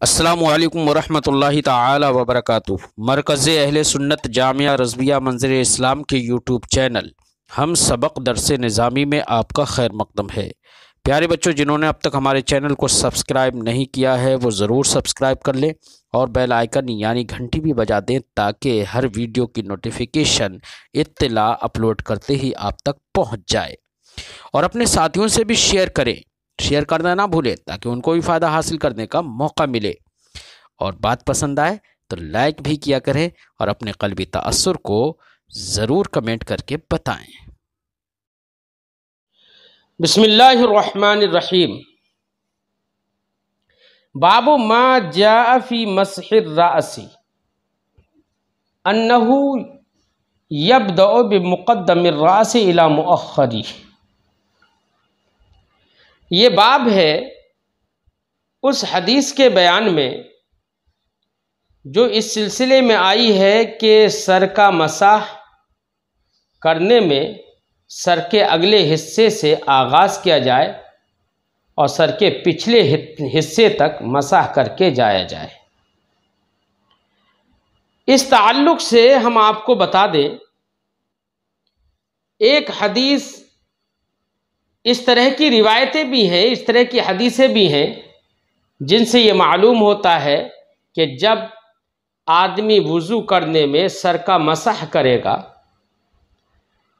السلام علیکم ورحمۃ اللہ تعالی وبرکاتہ۔ مرکز اہل سنت جامعہ رضویہ منظر اسلام کے یوٹیوب چینل ہم سبق درس نظامی میں آپ کا خیر مقدم ہے۔ پیارے بچوں، جنہوں نے اب تک ہمارے چینل کو سبسکرائب نہیں کیا ہے وہ ضرور سبسکرائب کر لیں اور بیل آئیکن یعنی گھنٹی بھی بجا دیں تاکہ ہر ویڈیو کی نوٹیفیکیشن اطلاع اپلوڈ کرتے ہی آپ تک پہنچ جائے، اور اپنے ساتھیوں سے بھی شیئر کرنا نہ بھولیں تاکہ ان کو بھی فائدہ حاصل کرنے کا موقع ملے، اور بات پسند آئے تو لائک بھی کیا کریں اور اپنے قلبی تأثر کو ضرور کمنٹ کر کے بتائیں۔ بسم اللہ الرحمن الرحیم۔ باب ما جاء فی مسح الرأس انہ یبدأ بمقدم الرأس الى مؤخری۔ یہ باب ہے اس حدیث کے بیان میں جو اس سلسلے میں آئی ہے کہ سر کا مسح کرنے میں سر کے اگلے حصے سے آغاز کیا جائے اور سر کے پچھلے حصے تک مسح کر کے جایا جائے۔ اس تعلق سے ہم آپ کو بتا دیں، ایک حدیث، اس طرح کی روایتیں بھی ہیں، اس طرح کی حدیثیں بھی ہیں جن سے یہ معلوم ہوتا ہے کہ جب آدمی وضو کرنے میں سر کا مسح کرے گا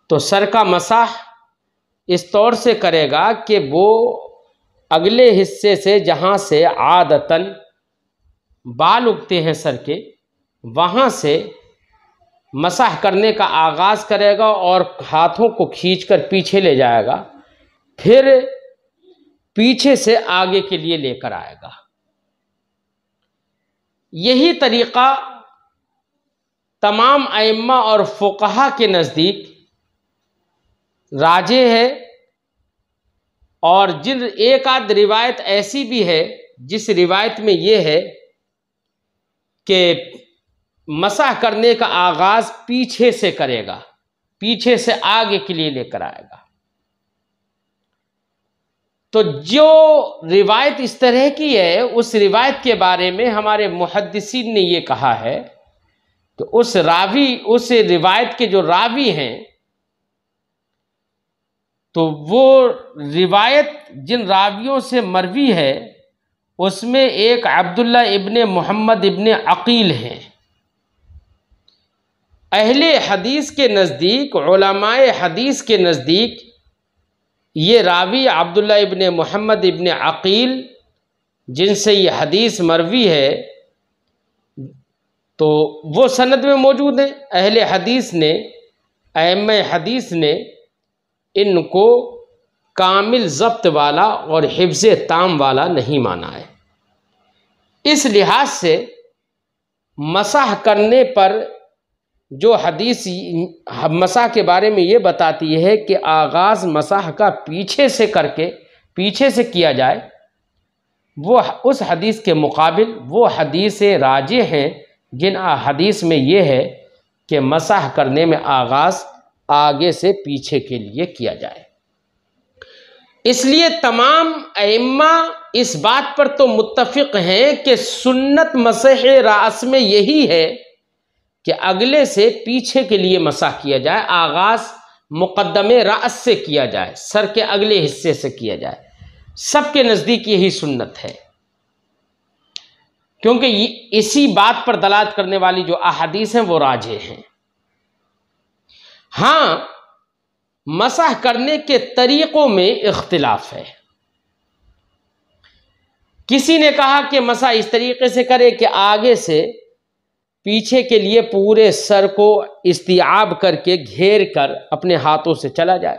تو سر کا مسح اس طور سے کرے گا کہ وہ اگلے حصے سے جہاں سے عادتاً بال اگتے ہیں سر کے، وہاں سے مسح کرنے کا آغاز کرے گا اور ہاتھوں کو کھینچ کر پیچھے لے جائے گا، پھر پیچھے سے آگے کے لیے لے کر آئے گا۔ یہی طریقہ تمام ائمہ اور فقہا کے نزدیک راجح ہے، اور ایک آدھ روایت ایسی بھی ہے جس روایت میں یہ ہے کہ مسح کرنے کا آغاز پیچھے سے کرے گا، پیچھے سے آگے کے لیے لے کر آئے گا۔ تو جو روایت اس طرح کی ہے اس روایت کے بارے میں ہمارے محدثین نے یہ کہا ہے کہ اس روایت کے جو راوی ہیں تو وہ روایت جن راویوں سے مروی ہے اس میں ایک عبداللہ ابن محمد ابن عقیل ہیں۔ اہل حدیث کے نزدیک، علماء حدیث کے نزدیک، یہ راوی عبداللہ ابن محمد ابن عقیل جن سے یہ حدیث مروی ہے تو وہ سند میں موجود ہیں۔ اہل حدیث نے، ائمہ حدیث نے ان کو کامل ضبط والا اور حفظ تام والا نہیں مانا ہے۔ اس لحاظ سے مسح کرنے پر جو حدیث مسح کے بارے میں یہ بتاتی ہے کہ آغاز مسح کا پیچھے سے کر کے پیچھے سے کیا جائے، وہ اس حدیث کے مقابل وہ حدیث راجح ہیں جن حدیث میں یہ ہے کہ مسح کرنے میں آغاز آگے سے پیچھے کے لیے کیا جائے۔ اس لیے تمام ائمہ اس بات پر تو متفق ہیں کہ سنت مسح رأس میں یہی ہے کہ اگلے سے پیچھے کے لیے مسح کیا جائے، آغاز مقدم رأس سے کیا جائے، سر کے اگلے حصے سے کیا جائے۔ سب کے نزدیک یہی سنت ہے، کیونکہ اسی بات پر دلالت کرنے والی جو احادیث ہیں وہ راجح ہیں۔ ہاں، مسح کرنے کے طریقوں میں اختلاف ہے۔ کسی نے کہا کہ مسح اس طریقے سے کرے کہ آگے سے پیچھے کے لیے پورے سر کو استیعاب کر کے گھیر کر اپنے ہاتھوں سے چلا جائے۔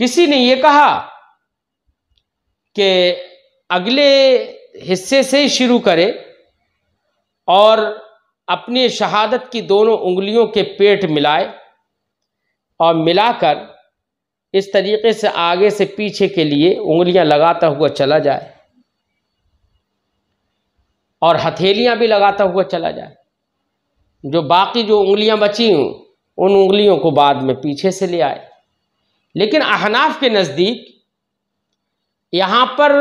کسی نے یہ کہا کہ اگلے حصے سے شروع کرے اور اپنی شہادت کی دونوں انگلیوں کے پیٹ ملائے اور ملا کر اس طریقے سے آگے سے پیچھے کے لیے انگلیاں لگاتا ہوا چلا جائے اور ہتھیلیاں بھی لگاتا ہوا چلا جائے، جو باقی جو انگلیاں بچی ہوں ان انگلیوں کو بعد میں پیچھے سے لے آئے۔ لیکن احناف کے نزدیک یہاں پر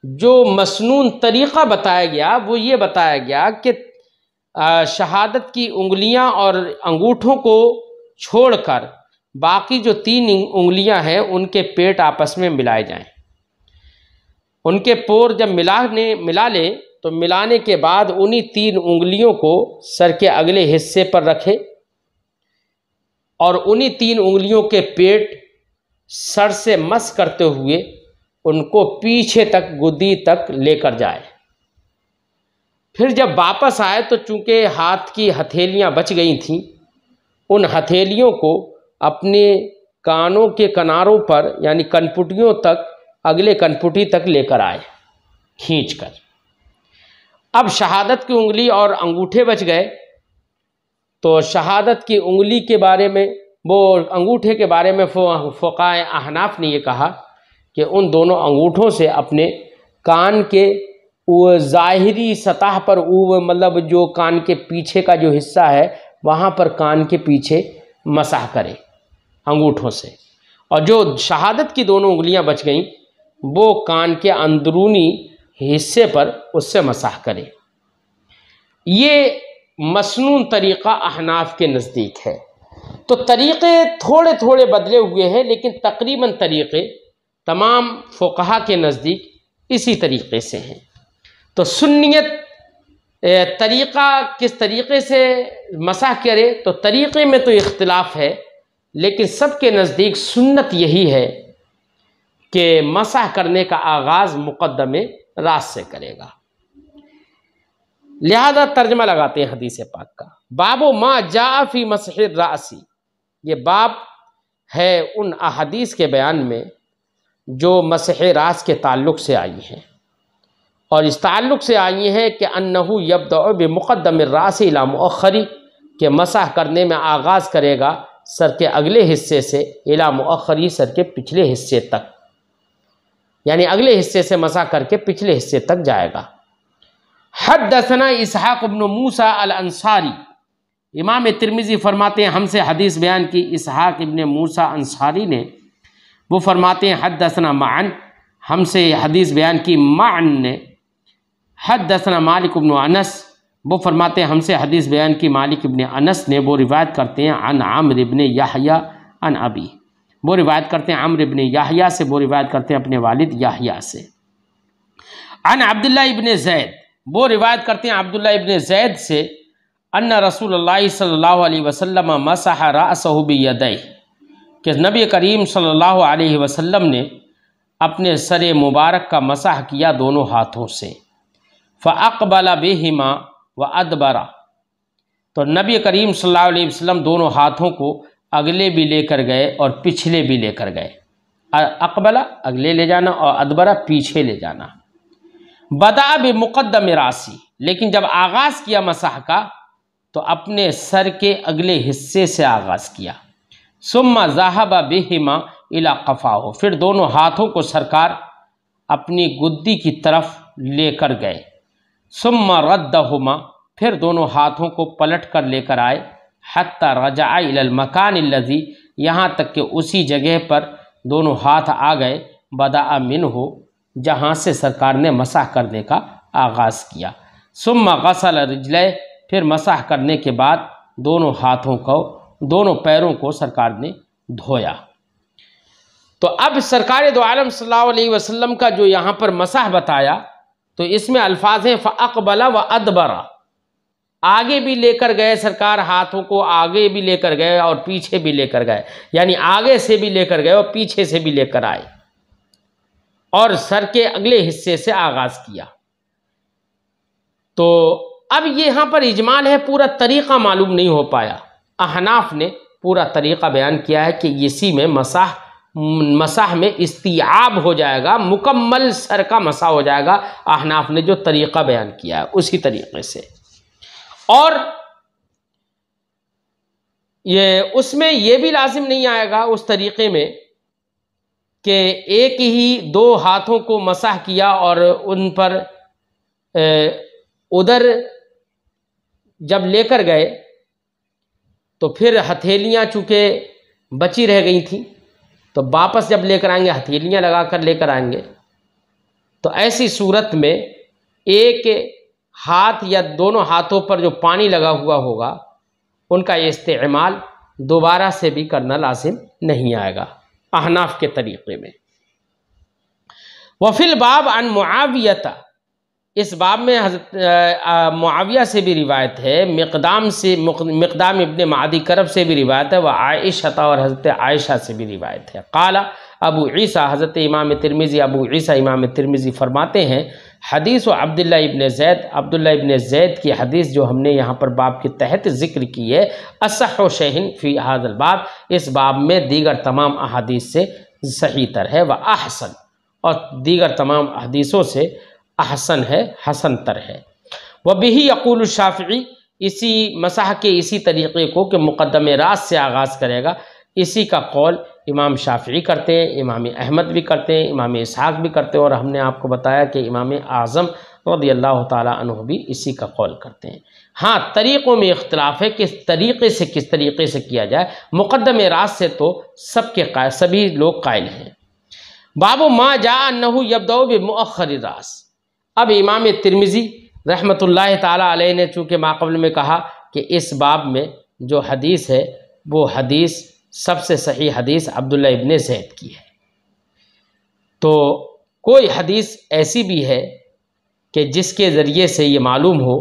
جو مسنون طریقہ بتایا گیا وہ یہ بتایا گیا کہ شہادت کی انگلیاں اور انگوٹھوں کو چھوڑ کر باقی جو 3 انگلیاں ہیں ان کے پیٹ آپس میں ملائے جائیں. ان کے پور جب ملا لیں تو ملانے کے بعد انہی 3 انگلیوں کو سر کے اگلے حصے پر رکھے اور انہی 3 انگلیوں کے پیٹ سر سے مس کرتے ہوئے ان کو پیچھے تک گدی تک لے کر جائے. پھر جب واپس آئے تو چونکہ ہاتھ کی ہتھیلیاں بچ گئی تھیں، ان ہتھیلیوں کو اپنے کانوں کے کناروں پر یعنی کنپٹیوں تک، اگلے کنپٹی تک لے کر آئے کھینچ کر. اب شہادت کی انگلی اور انگوٹھے بچ گئے، تو شہادت کی انگلی کے بارے میں، وہ انگوٹھے کے بارے میں فقہائے احناف نے یہ کہا کہ ان دونوں انگوٹھوں سے اپنے کان کے ظاہری سطح پر مطلب جو کان کے پیچھے کا جو حصہ ہے وہاں پر کان کے پیچھے مسح کرے انگوٹھوں سے، اور جو شہادت کی دونوں انگلیاں بچ گئیں وہ کان کے اندرونی حصے پر اس سے مسح کرے. یہ مسنون طریقہ احناف کے نزدیک ہے. تو طریقے تھوڑے تھوڑے بدلے ہوئے ہیں، لیکن تقریباً طریقے تمام فقہا کے نزدیک اسی طریقے سے ہیں. تو سنیت طریقہ کس طریقے سے مسح کرے، تو طریقے میں تو اختلاف ہے، لیکن سب کے نزدیک سنت یہی ہے کہ مسح کرنے کا آغاز مقدم راس سے کرے گا. لہذا ترجمہ لگاتے ہیں حدیث پاک کا. باب ما جاء فی مسح الراس، یہ باب ہے ان احادیث کے بیان میں جو مسح راس کے تعلق سے آئی ہیں، اور اس تعلق سے آئی ہیں کہ انہو یبدأ بمقدم الراس الی مؤخری، کہ مسح کرنے میں آغاز کرے گا سر کے اگلے حصے سے الی مؤخری، سر کے پچھلے حصے تک، یعنی اگلے حصے سے مسح کر کے پچھلے حصے تک جائے گا. حدثنا اسحاق بن موسیٰ الانصاری، امام ترمذی فرماتے ہیں ہم سے حدیث بیان کی اسحاق ابن موسیٰ انصاری نے. وہ فرماتے ہیں حدثنا معن، ہم سے حدیث بیان کی معن نے. حدثنا مالک بن انس، وہ فرماتے ہیں ہم سے حدیث بیان کی مالک ابن انس نے. وہ روایت کرتے ہیں عن عمرو بن یحییٰ عن ابی، وہ روایت کرتے ہیں عمرو بن یحییٰ سے، وہ روایت کرتے ہیں اپنے والد یحییٰ سے. عن عبداللہ ابن زید، وہ روایت کرتے ہیں عبداللہ ابن زید سے، ان رسول اللہ صلی اللہ علیہ وسلم مسح رأسہ بیدیہ، کہ نبی کریم صلی اللہ علیہ وسلم نے اپنے سر مبارک کا مسح کیا دونوں ہاتھوں سے. فَأَقْبَلَ بِهِمَا وَأَدْبَرَ، تو نبی کریم صلی اللہ علیہ وسلم دونوں ہاتھوں کو اگلے بھی لے کر گئے اور پچھلے بھی لے کر گئے. اقبلہ اگلے لے جانا اور ادبرہ پیچھے لے جانا. بدأ بمقدم راسی، لیکن جب آغاز کیا مسح کا تو اپنے سر کے اگلے حصے سے آغاز کیا. ثم ذهب بهما الى قفاه، پھر دونوں ہاتھوں کو سرکار اپنی گدی کی طرف لے کر گئے. ثم ردهما، پھر دونوں ہاتھوں کو پلٹ کر لے کر آئے. حتی رجع الى المکان الذی، یہاں تک کہ اسی جگہ پر دونوں ہاتھ آ گئے. بدأ منہ، جہاں سے سرکار نے مسح کرنے کا آغاز کیا. ثم غسل رجلہ، پھر مسح کرنے کے بعد دونوں ہاتھوں کو، دونوں پیروں کو سرکار نے دھویا. تو اب سرکار دو عالم صلی اللہ علیہ وسلم کا جو یہاں پر مسح بتایا تو اس میں الفاظ ہیں فَأَقْبَلَ وَأَدْبَرَ، آگے بھی لے کر گئے سرکار، ہاتھوں کو آگے بھی لے کر گئے اور پیچھے بھی لے کر گئے، یعنی آگے سے بھی لے کر گئے اور پیچھے سے بھی لے کر آئے، اور سر کے اگلے حصے سے آغاز کیا. تو اب یہاں پر اجمال ہے، پورا طریقہ معلوم نہیں ہو پایا. احناف نے پورا طریقہ بیان کیا ہے کہ اسی میں مسح میں استیعاب ہو جائے گا، مکمل سر کا مسح ہو جائے گا. احناف نے جو طریقہ بیان کیا ہے اسی طریقے سے. اور اس میں یہ بھی لازم نہیں آئے گا اس طریقے میں کہ ایک ہی دو ہاتھوں کو مسح کیا اور ان پر ادھر جب لے کر گئے تو پھر ہتھیلیاں چونکہ بچی رہ گئی تھیں تو واپس جب لے کر آئیں گے ہتھیلیاں لگا کر لے کر آئیں گے. تو ایسی صورت میں ایک ہاتھ یا دونوں ہاتھوں پر جو پانی لگا ہوا ہوگا ان کا استعمال دوبارہ سے بھی کرنا لازم نہیں آئے گا احناف کے طریقے میں۔ وفی الباب عن معاویہ، اس باب میں حضرت معاویہ سے بھی روایت ہے، مقدام ابن معدی کرب سے بھی روایت ہے، وہ عائشہ اور حضرت عائشہ سے بھی روایت ہے۔ قال ابو عیسیٰ، حضرت امام ترمذی ابو عیسیٰ امام ترمذی فرماتے ہیں، حدیث و عبداللہ ابن زید کی حدیث جو ہم نے یہاں پر باب کے تحت ذکر کی ہے، اصح شیء فی ھذا الباب، اس باب میں دیگر تمام احادیث سے صحیح تر ہے، وہ احسن، اور دیگر تمام حدیثوں سے احسن ہے، حسن تر ہے۔ وبہ یقول الشافعی، اسی مسح کے اسی طریقے کو کہ مقدم راس سے آغاز کرے گا، اسی کا قول امام شافعی کرتے ہیں، امام احمد بھی کرتے ہیں، امام اسحاق بھی کرتے ہیں، اور ہم نے آپ کو بتایا کہ امام اعظم رضی اللہ تعالیٰ عنہ بھی اسی کا قول کرتے ہیں۔ ہاں، طریقوں میں اختلاف ہے کہ کس طریقے سے کیا جائے۔ مقدم راس سے تو سبھی لوگ قائل ہیں۔ باب ما جاء انہ یبدأ بمؤخر الراس، اب امام ترمذی رحمۃ اللہ تعالیٰ علیہ نے چونکہ ماقبل میں کہا کہ اس باب میں جو حدیث ہے وہ حدیث سب سے صحیح حدیث عبداللہ ابن زید کی ہے، تو کوئی حدیث ایسی بھی ہے کہ جس کے ذریعے سے یہ معلوم ہو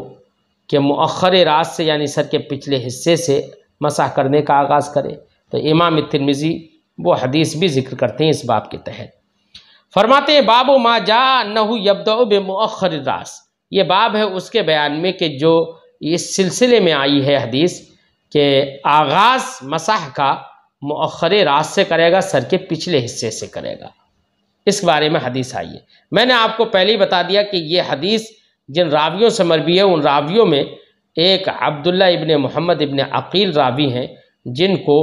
کہ مؤخر راس سے یعنی سر کے پچھلے حصے سے مسح کرنے کا آغاز کرے، تو امام ترمذی وہ حدیث بھی ذکر کرتے ہیں اس باب کے تحت۔ فرماتے ہیں باب ما جاء انہ یبدأ بمؤخر الراس، یہ باب ہے اس کے بیان میں کہ جو اس سلسلے میں آئی ہے حدیث کہ آغاز مسح کا مؤخر راس سے کرے گا، سر کے پچھلے حصے سے کرے گا، اس بارے میں حدیث آئی ہے۔ میں نے آپ کو پہلے ہی بتا دیا کہ یہ حدیث جن راویوں سے مروی ہے ان راویوں میں ایک عبداللہ ابن محمد ابن عقیل راوی ہیں، جن کو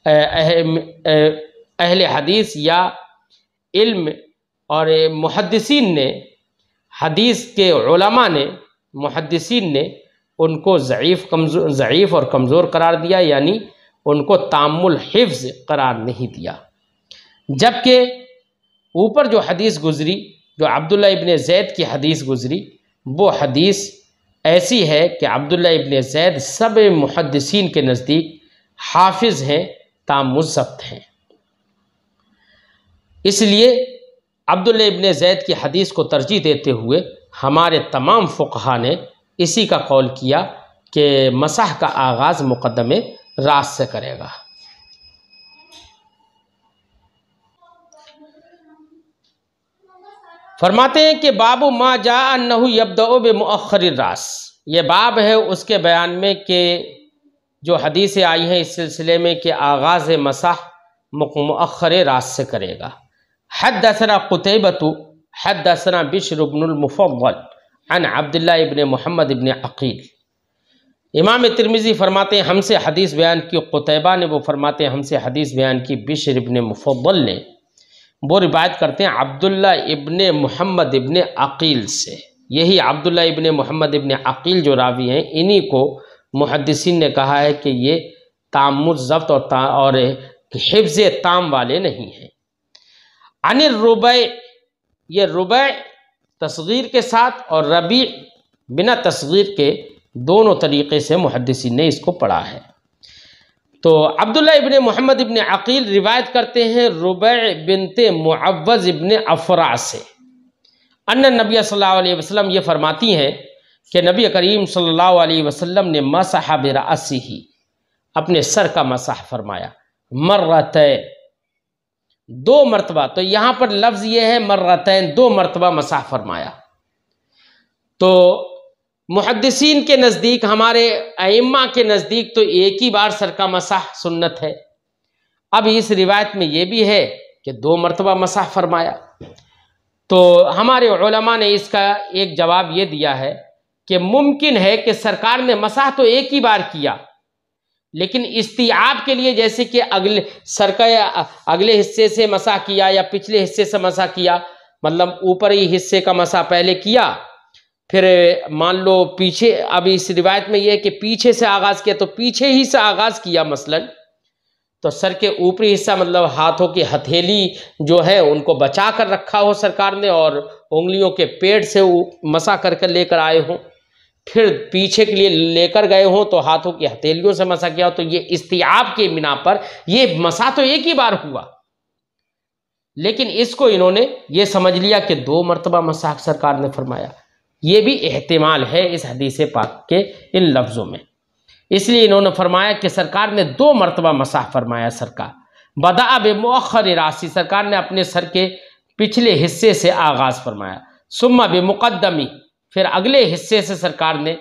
اہل حدیث یا علم اور محدثین نے، حدیث کے علماء نے، محدثین نے ان کو ضعیف اور کمزور قرار دیا، یعنی ان کو تام الحفظ قرار نہیں دیا، جبکہ اوپر جو حدیث گزری، جو عبداللہ ابن زید کی حدیث گزری، وہ حدیث ایسی ہے کہ عبداللہ ابن زید سب محدثین کے نزدیک حافظ ہیں، تام الضبط ہیں، اس لیے عبداللہ ابن زید کی حدیث کو ترجیح دیتے ہوئے ہمارے تمام فقہا نے اسی کا قول کیا کہ مسح کا آغاز مقدم راس سے کرے گا۔ فرماتے ہیں کہ باب ما جاء انہ یبدأ بمؤخر الراس، یہ باب ہے اس کے بیان میں کہ جو حدیثیں آئی ہیں اس سلسلے میں کہ آغاز مسح مؤخر راس سے کرے گا۔ حدثنا قتیبۃ حدثنا بشر بن المفضل عن عبداللہ ابن محمد ابن عقیل، امام ترمذی فرماتے ہیں ہم سے حدیث بیان کی قتیبہ نے، وہ فرماتے ہیں ہم سے حدیث بیان کی بشر ابن مفضل نے، وہ روایت کرتے ہیں عبداللہ ابن محمد ابن عقیل سے۔ یہی عبداللہ ابن محمد ابن عقیل جو راوی ہیں، انہی کو محدثین نے کہا ہے کہ یہ تام الضبط اور حفظ تام والے نہیں ہیں۔ عن الربیع، یہ ربیع تصغیر کے ساتھ اور ربیع بنا تصغیر کے دونوں طریقے سے محدثین نے اس کو پڑھا ہے۔ تو عبداللہ ابن محمد ابن عقیل روایت کرتے ہیں ربیع بنت معوذ ابن افرع سے، ان نبی صلی اللہ علیہ وسلم یہ فرماتی ہیں کہ نبی کریم صلی اللہ علیہ وسلم نے مسح برأسہ، اپنے سر کا مسح فرمایا، مرتين، دو مرتبہ، تو یہاں پر لفظ یہ ہے مرتين، دو مرتبہ مسح فرمایا۔ تو محدثین کے نزدیک، ہمارے ائمہ کے نزدیک تو ایک ہی بار سر کا مسح سنت ہے۔ اب اس روایت میں یہ بھی ہے کہ دو مرتبہ مسح فرمایا، تو ہمارے علماء نے اس کا ایک جواب یہ دیا ہے کہ ممکن ہے کہ سرکار نے مسح تو ایک ہی بار کیا، لیکن استیعاب کے لیے جیسے کہ سر کا اگلے حصے سے مسح کیا یا پچھلے حصے سے مسح کیا، مطلب اوپری حصے کا مسح پہلے کیا، پھر مان لو پیچھے، اب اس روایت میں یہ ہے کہ پیچھے سے آغاز کیا، تو پیچھے ہی سے آغاز کیا مثلا، تو سر کے اوپری حصہ مطلب ہاتھوں کی ہتھیلی جو ہے ان کو بچا کر رکھا ہو سرکار نے، اور انگلیوں کے پیٹ سے مسح کر کر لے کر آئے ہوں، پھر پیچھے کے لیے لے کر گئے ہوں تو ہاتھوں کی ہتھیلیوں سے مسح کیا ہو، تو یہ استیعاب کے بنا پر یہ مسح تو ایک ہی بار ہوا، لیکن اس کو انہوں نے یہ سمجھ لیا کہ 2 مرتبہ مسح سرکار نے فرمایا۔ یہ بھی احتمال ہے اس حدیث پاک کے ان لفظوں میں، اس لیے انہوں نے فرمایا کہ سرکار نے 2 مرتبہ مسح فرمایا۔ سرکار بدأ بمؤخر راسی، سرکار نے اپنے سر کے پچھلے حصے سے آغاز فرمایا، ثم بمقدمی، پھر اگلے حصے سے سرکار نے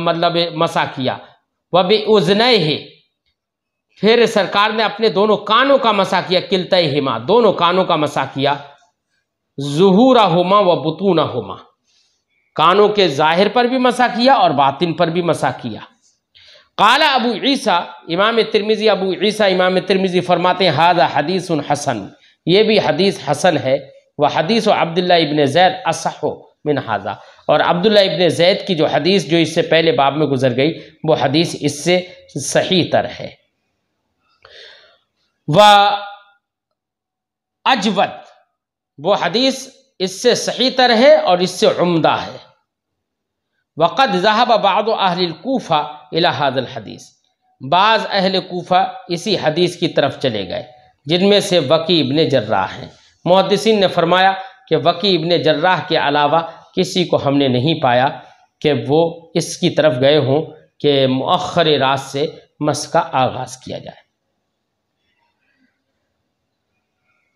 مطلب مسح کیا، وباذنیہ، پھر سرکار نے اپنے دونوں کانوں کا مسح کیا، کلتیہما، دونوں کانوں کا مسح کیا، ظہورہما وبطونہما، کانوں کے ظاہر پر بھی مسح کیا اور باطن پر بھی مسح کیا۔ قال ابو عیسیٰ، امام ترمذی فرماتے ہیں ھذا حدیث حسن، یہ بھی حدیث حسن ہے، وحدیث عبداللہ ابن زید اصح من ھذا، اور عبداللہ ابن زید کی جو حدیث جو اس سے پہلے باب میں گزر گئی وہ حدیث اس سے صحیح تر ہے۔ اجود، وہ حدیث اس سے صحیح تر ہے اور اس سے عمدہ ہے۔ وقد ذهب بعض اہل الکوفہ الی ھذا الحدیث، بعض اہل کوفہ اسی حدیث کی طرف چلے گئے، جن میں سے وکی ابن جراح ہیں۔ محدثین نے فرمایا کہ وکی ابن جراح کے علاوہ کسی کو ہم نے نہیں پایا کہ وہ اس کی طرف گئے ہوں کہ مؤخر راس سے مسح کا آغاز کیا جائے۔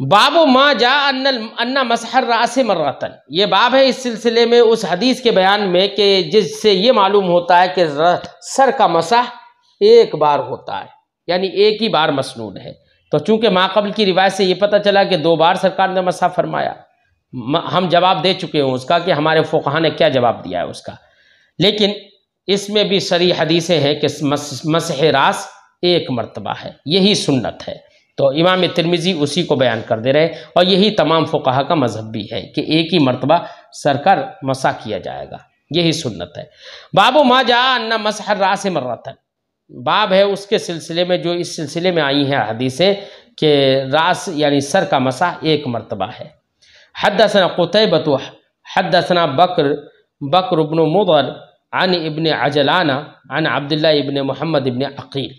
باب ما جاء ان مسح الراس مرتن، یہ باب ہے اس سلسلے میں اس حدیث کے بیان میں کہ جس سے یہ معلوم ہوتا ہے کہ سر کا مسح ایک بار ہوتا ہے، یعنی ایک ہی بار مسنون ہے۔ تو چونکہ ماقبل کی روایت سے یہ پتہ چلا کہ 2 بار سرکار نے مسح فرمایا، ہم جواب دے چکے ہوں اس کا کہ ہمارے فقہاء نے کیا جواب دیا ہے اس کا، لیکن اس میں بھی صریح حدیثیں ہیں کہ مسح راس ایک مرتبہ ہے، یہی سنت ہے۔ تو امام ترمذی اسی کو بیان کر دے رہے ہیں، اور یہی تمام فقہا کا مذہب بھی ہے کہ ایک ہی مرتبہ سر کا مسح کیا جائے گا، یہی سنت ہے۔ باب ما جاء ان مسح الراس مرتن، باب ہے اس کے سلسلے میں جو اس سلسلے میں آئی ہیں حدیثیں کہ راس یعنی سر کا مسح ایک مرتبہ ہے۔ حدثنا قتیبۃ حدثنا بکر بن مضر عن ابن عجلان عن عبداللہ ابن محمد ابن عقیل،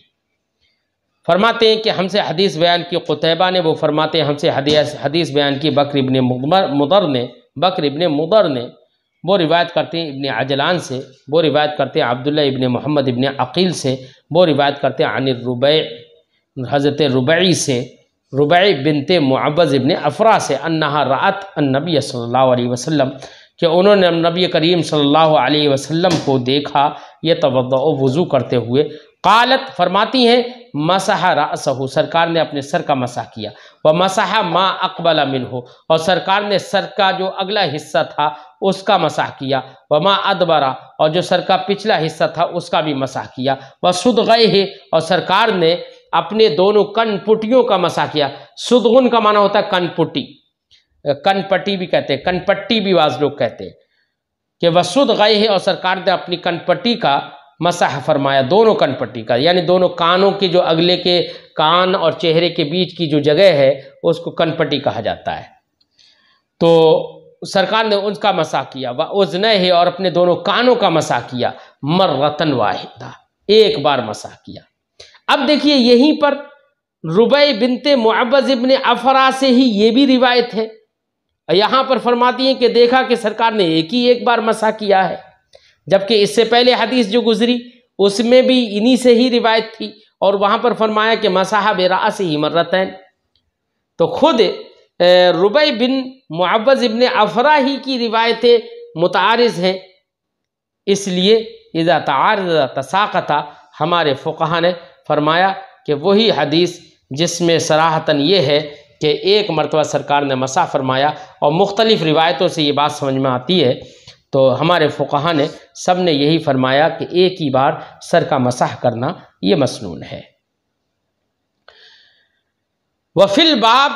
فرماتے ہیں کہ ہم سے حدیث بیان کی قتیبہ نے، وہ فرماتے ہیں ہم سے حدیث بیان کی بکر ابن مضر نے، وہ روایت کرتے ہیں ابن عجلان سے، وہ روایت کرتے ہیں عبداللہ ابن محمد ابن عقیل سے، وہ روایت کرتے ہیں عن الربیع، حضرت ربیع سے، ربیع بنت معوذ ابن افرا سے، انہا رأت النبی صلی اللہ علیہ وسلم، کہ انہوں نے نبی کریم صلی اللہ علیہ وسلم کو دیکھا یتوضأ، وضو کرتے ہوئے، قالت، فرماتی ہیں مسح رأسہ، سرکار نے اپنے سر کا مسح کیا، ومسح ما اقبل منہ، اور سرکار نے سر کا جو اگلا حصہ تھا اس کا مسح کیا، وما ادبر، اور جو سر کا پچھلا حصہ تھا اس کا بھی مسح کیا، وصدغیہ، اور سرکار نے اپنے دونوں کن پٹیوں کا مسح کیا۔ صدغن کا معنی ہوتا ہے کن پٹی، کن پٹی بھی کہتے ہیں، کن پٹی بھی بعض لوگ کہتے ہیں، کہ وصدغیہ، اور سرکار نے اپنی کن پٹی کا مسح فرمایا، دونوں کن پٹی کا، یعنی دونوں کانوں کے جو اگلے کے کان اور چہرے کے بیچ کی جو جگہ ہے اس کو کن پٹی کہا جاتا ہے، تو سرکار نے ان کا مسح کیا، وَأُذْنَيْهِ، اور اپنے دونوں کانوں کا مسح کیا، مرتن واحدہ، ایک بار مسح کیا۔ اب دیکھیے یہیں پر ربیع بنت معوذ ابن افرا سے ہی یہ بھی روایت ہے، یہاں پر فرماتی ہیں کہ دیکھا کہ سرکار نے ایک بار مسح کیا ہے، جبکہ اس سے پہلے حدیث جو گزری اس میں بھی انہی سے ہی روایت تھی، اور وہاں پر فرمایا کہ مسح برأسہ مرتین، تو خود ربیع بن معوذ ابن افرا ہی کی روایتیں متعارض ہیں، اس لیے اذا تعارض تساقط، ہمارے فقہا نے فرمایا کہ وہی حدیث جس میں صراحتاً یہ ہے کہ ایک مرتبہ سرکار نے مسح فرمایا، اور مختلف روایتوں سے یہ بات سمجھ میں آتی ہے، تو ہمارے فقہا نے سب نے یہی فرمایا کہ ایک ہی بار سر کا مسح کرنا یہ مسنون ہے۔ وفی الباب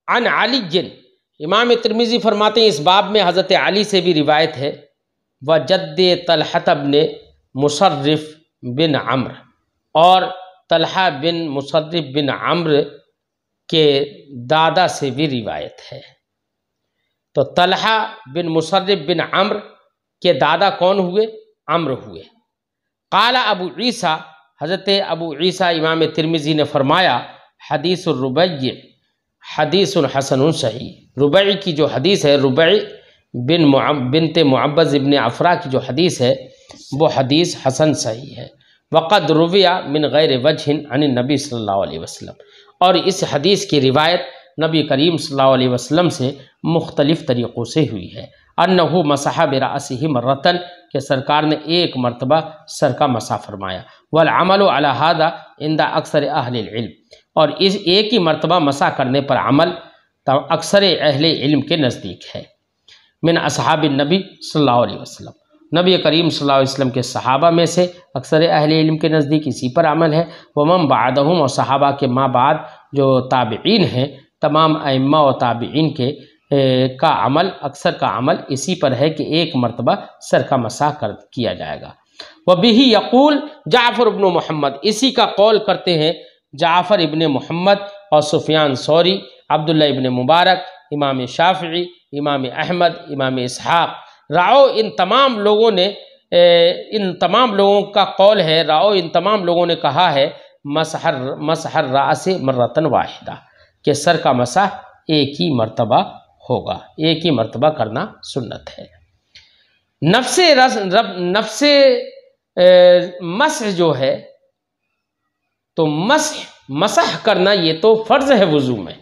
عن علی، امام ترمذی فرماتے ہیں اس باب میں حضرت علی سے بھی روایت ہے، وجد طلحہ بن مصرف بن عمرو، اور طلحہ بن مصرف بن عمرو کے دادا سے بھی روایت ہے۔ تو طلحہ بن مصرف بن عمرو کے دادا کون ہوئے؟ عمرو ہوئے۔ قال ابو عیسیٰ، حضرت ابو عیسیٰ امام ترمذی نے فرمایا حدیث الربیع حدیث حسن صحیح۔ ربیع کی جو حدیث ہے، ربیع بنت معبذ ابن عفرا کی جو حدیث ہے وہ حدیث حسن صحیح ہے۔ وقد رویہ من غیر وجہ عن النبی صلی اللہ علیہ وسلم، اور اس حدیث کی روایت نبی کریم صلی اللہ علیہ وسلم سے مختلف طریقوں سے ہوئی ہے۔ انہ مسح برأسہ مرتن، کہ سرکار نے ایک مرتبہ سر کا مسح فرمایا۔ والعمل علی ھذا عند اکثر اہل العلم، اور اس ایک ہی مرتبہ مسح کرنے پر عمل اکثر اہل علم کے نزدیک ہے۔ من اصحاب النبی صلی اللہ علیہ وسلم، نبی کریم صلی اللہ علیہ وسلم کے صحابہ میں سے اکثر اہل علم کے نزدیک اسی پر عمل ہے۔ ومن بعدہم، اور صحابہ کے ما بعد جو تابعین ہیں، تمام ائمہ و تابعین کے کا عمل، اکثر کا عمل اسی پر ہے کہ ایک مرتبہ سر کا مسح کیا جائے گا۔ وبہ یقول جعفر بن محمد، اسی کا قول کرتے ہیں جعفر ابن محمد اور سفیان ثوری، عبداللہ ابن مبارک، امام شافعی، امام احمد، امام اسحاق۔ راؤ، ان تمام لوگوں نے ان تمام لوگوں کا قول ہے، راؤ ان تمام لوگوں نے کہا ہے مسح الرأس مرتن واحدہ، کہ سر کا مسح ایک ہی مرتبہ ہوگا، ایک ہی مرتبہ کرنا سنت ہے۔ نفس مسح جو ہے، تو مسح کرنا یہ تو فرض ہے وضو میں،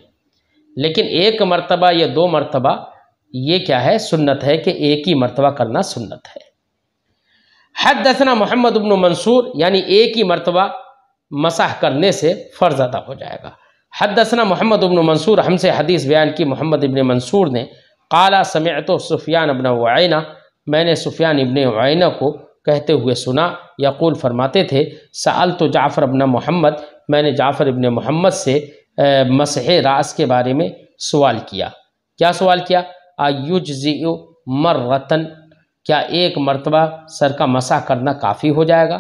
لیکن ایک مرتبہ یا دو مرتبہ یہ کیا ہے؟ سنت ہے، کہ ایک ہی مرتبہ کرنا سنت ہے۔ حدثنا محمد بن منصور، یعنی ایک ہی مرتبہ مسح کرنے سے فرض ادا ہو جائے گا۔ حدثنا محمد بن منصور، ہم سے حدیث بیان کی محمد ابن منصور نے، قال سمعت سفیان بن عیینہ، میں نے سفیان ابن عیینہ کو کہتے ہوئے سنا، یقول فرماتے تھے سألت جعفر بن محمد، میں نے جعفر ابن محمد سے مسح راس کے بارے میں سوال کیا۔ کیا سوال کیا؟ ایجزئ مرتن، کیا ایک مرتبہ سر کا مسح کرنا کافی ہو جائے گا؟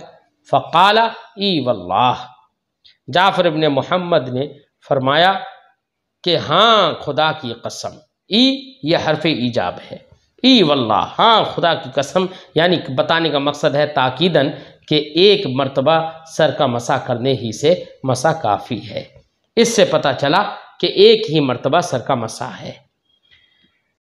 فقال ای واللہ، جعفر ابن محمد نے فرمایا کہ ہاں خدا کی قسم، ای یہ حرف ایجاب ہے، ای واللہ، ہاں خدا کی قسم، یعنی بتانے کا مقصد ہے تاکیداً کہ ایک مرتبہ سر کا مسح کرنے ہی سے مسح کافی ہے۔ اس سے پتہ چلا کہ ایک ہی مرتبہ سر کا مسح ہے۔